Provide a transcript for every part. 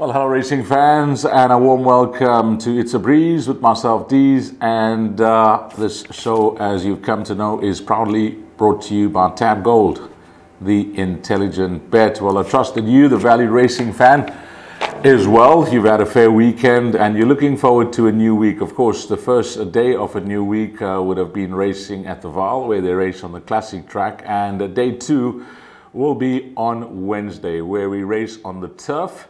Well, hello racing fans, and a warm welcome to It's a Breeze with myself, Deez. And this show, as you've come to know, is proudly brought to you by Tab Gold, the intelligent bet. Well, I trust that you, the valued racing fan, as well. You've had a fair weekend and you're looking forward to a new week. Of course, the first day of a new week would have been racing at the Vaal, where they race on the classic track. And day two will be on Wednesday, where we race on the turf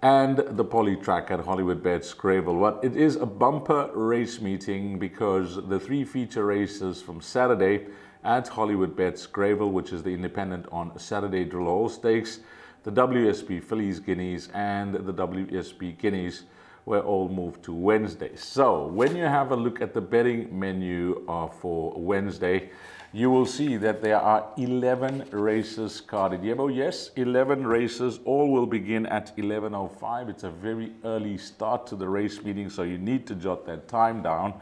and the poly track at Hollywoodbets Greyville. Well, it is a bumper race meeting because the three feature races from Saturday at Hollywoodbets Greyville, which is the independent on Saturday Drill Hall Stakes, the WSB Fillies Guineas and the WSB Guineas were all moved to Wednesday. So when you have a look at the betting menu for Wednesday, you will see that there are 11 races carded. Yebo, yes, 11 races. All will begin at 11:05. It's a very early start to the race meeting, so you need to jot that time down,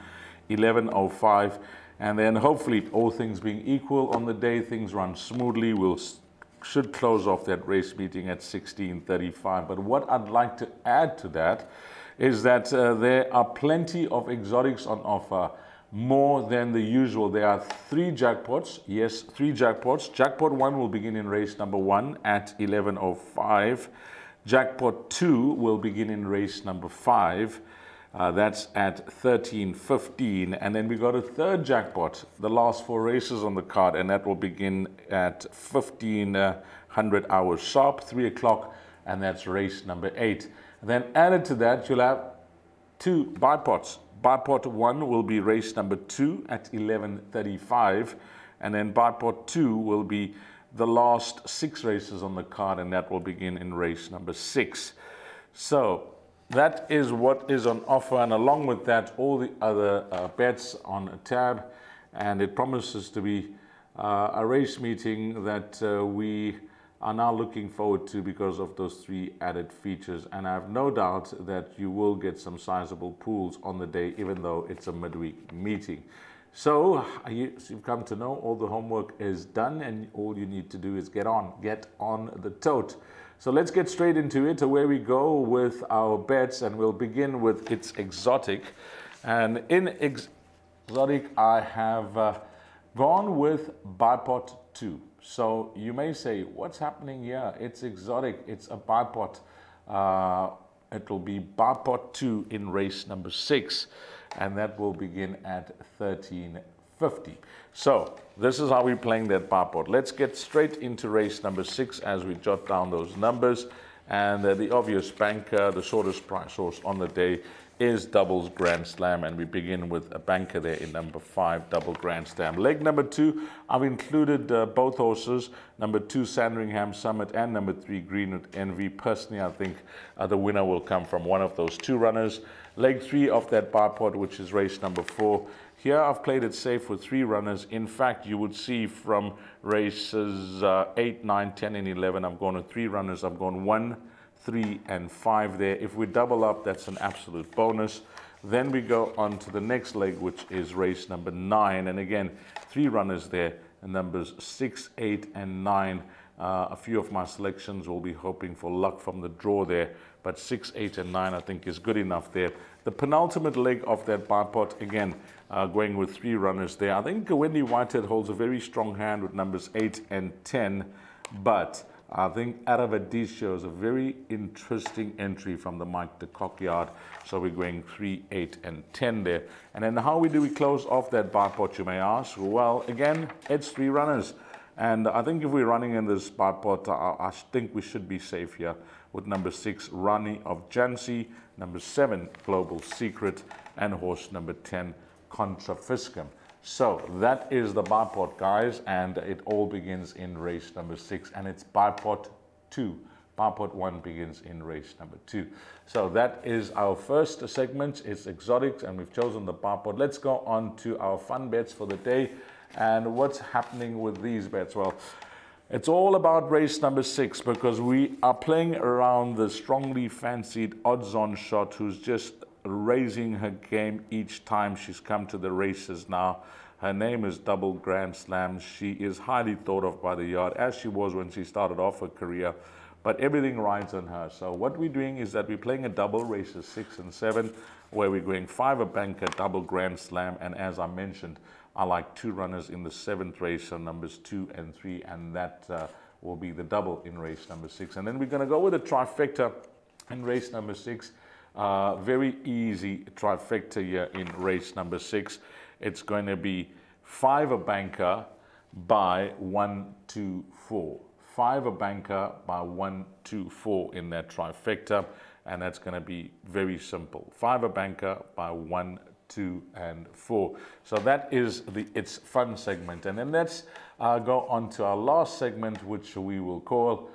11:05. And then hopefully, all things being equal on the day, things run smoothly. Should close off that race meeting at 16:35. But what I'd like to add to that is that there are plenty of exotics on offer, more than the usual. There are three jackpots. Yes, three jackpots. Jackpot 1 will begin in race number 1 at 11:05. Jackpot 2 will begin in race number 5. That's at 13:15. And then we got a third jackpot, the last 4 races on the card, and that will begin at 1500 hours sharp, 3 o'clock, and that's race number 8. And then added to that, you'll have 2 bipots. Bipot 1 will be race number 2 at 11:35, and then bipot 2 will be the last 6 races on the card, and that will begin in race number 6. So that is what is on offer, and along with that, all the other bets on a tab, and it promises to be a race meeting that we are now looking forward to because of those 3 added features. And I have no doubt that you will get some sizable pools on the day, even though it's a midweek meeting. So you've come to know all the homework is done, and all you need to do is get on the tote. So let's get straight into it, where we go with our bets, and we'll begin with It's Exotic. And in Exotic, I have gone with bipot 2. So you may say, what's happening here? It's Exotic, it's a bipot. It will be bipot 2 in race number 6, and that will begin at 13:50. So this is how we're playing that bipot. Let's get straight into race number 6 as we jot down those numbers. And the obvious banker, the shortest price horse on the day, is Double's Grand Slam, and we begin with a banker there in number 5, Double Grand Slam. Leg number 2, I've included both horses, number 2 Sandringham Summit and number 3 Greenwood Envy. Personally, I think the winner will come from one of those 2 runners. Leg 3 of that bipot, which is race number 4. Here I've played it safe with 3 runners. In fact, you would see from races 8, 9, 10 and 11, I've gone with 3 runners. I've gone 1, 3 and 5 there. If we double up, that's an absolute bonus. Then we go on to the next leg, which is race number 9. And again, 3 runners there, and numbers 6, 8 and 9. A few of my selections will be hoping for luck from the draw there, but 6, 8 and 9 I think is good enough there. The penultimate leg of that bipot, again, going with 3 runners there. I think Wendy Whitehead holds a very strong hand with numbers 8 and 10, but I think Deez shows a very interesting entry from the Mike de Kock yard. So we're going 3, 8 and 10 there. And then how do we close off that bipot, you may ask? Well, again, it's 3 runners. And I think if we're running in this bipot, I think we should be safe here with number 6, Rani of Jansi, number 7, Global Secret, and horse number 10, Contra Fiscum. So that is the bipot, guys, and it all begins in race number 6, and it's bipot 2. Bipot 1 begins in race number 2. So that is our first segment. It's Exotics, and we've chosen the bipot. Let's go on to our fun bets for the day. And what's happening with these bets? Well, it's all about race number 6, because we are playing around the strongly fancied odds-on shot, who's just raising her game each time she's come to the races now. Her name is Double Grand Slam. She is highly thought of by the yard, as she was when she started off her career. but everything rides on her. So what we're doing is that we're playing a double, races 6 and 7, where we're going 5 a banker, double grand slam, and as I mentioned, I like 2 runners in the 7th race, so numbers 2 and 3, and that will be the double in race number 6. And then we're going to go with a trifecta in race number 6. Very easy trifecta here in race number 6. It's going to be 5 a banker by 1, 2, 4. 5 a banker by 1, 2, 4 in that trifecta, and that's going to be very simple. 5 a banker by 1, 2, and 4. So that is the It's Fun segment. And then let's go on to our last segment, which we will call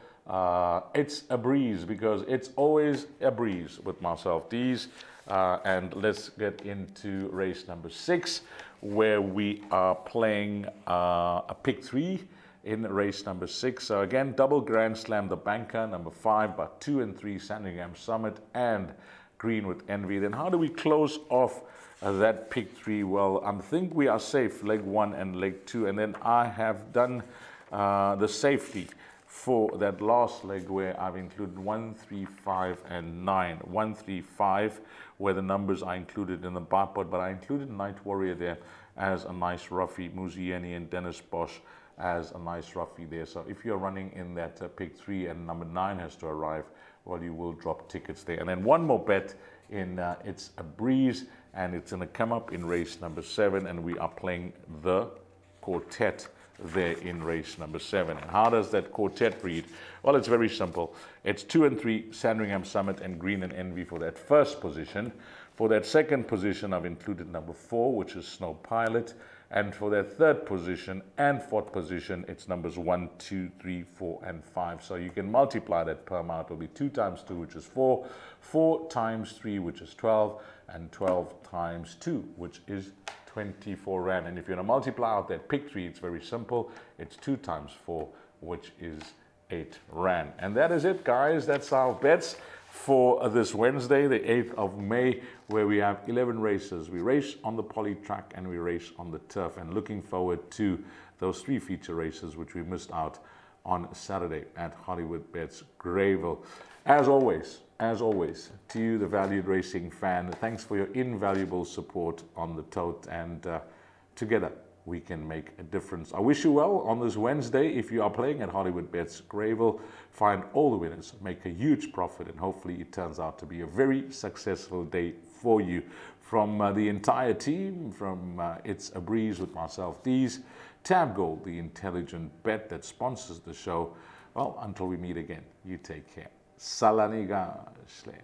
It's a Breeze, because it's always a breeze with myself, Deez. And let's get into race number 6, where we are playing a pick 3 in race number 6. So again, double grand slam the banker, number 5 by 2 and 3, Sandringham Summit and Green with Envy. Then how do we close off that pick 3? Well, I think we are safe, leg 1 and leg 2, and then I have done the safety for that last leg, where I've included 1, 3, 5, and 9. 1, 3, 5, where the numbers are included in the bar pot, but I included Night Warrior there as a nice roughie, Muzieni and Dennis Bosch as a nice roughie there. So if you're running in that pick 3 and number 9 has to arrive, well, you will drop tickets there. And then one more bet in It's a Breeze, and it's going to come up in race number 7, and we are playing the quartet there in race number 7. And how does that quartet read? Well, it's very simple. It's 2 and 3, Sandringham Summit and Green and Envy for that first position. For that second position, I've included number 4, which is Snow Pilot. And for that third position and 4th position, it's numbers 1, 2, 3, 4, and 5. So you can multiply that per amount. It'll be 2 times 2, which is 4, 4 times 3, which is 12, and 12 times 2, which is 24 Rand. And if you're going to multiply out that pick 3, it's very simple. It's 2 times 4, which is 8 Rand. And that is it, guys. That's our bets for this Wednesday, the 8th of May, where we have 11 races. We race on the poly track and we race on the turf, and looking forward to those 3 feature races which we missed out on Saturday at Hollywoodbets Greyville. As always, to you, the valued racing fan, thanks for your invaluable support on the tote, and together we can make a difference. I wish you well on this Wednesday. If you are playing at Hollywoodbets Greyville, find all the winners, make a huge profit, and hopefully it turns out to be a very successful day for you. From the entire team, from It's a Breeze with myself, Deez, Tab Gold, the intelligent bet that sponsors the show. Well, until we meet again, you take care. Salaniga Shle.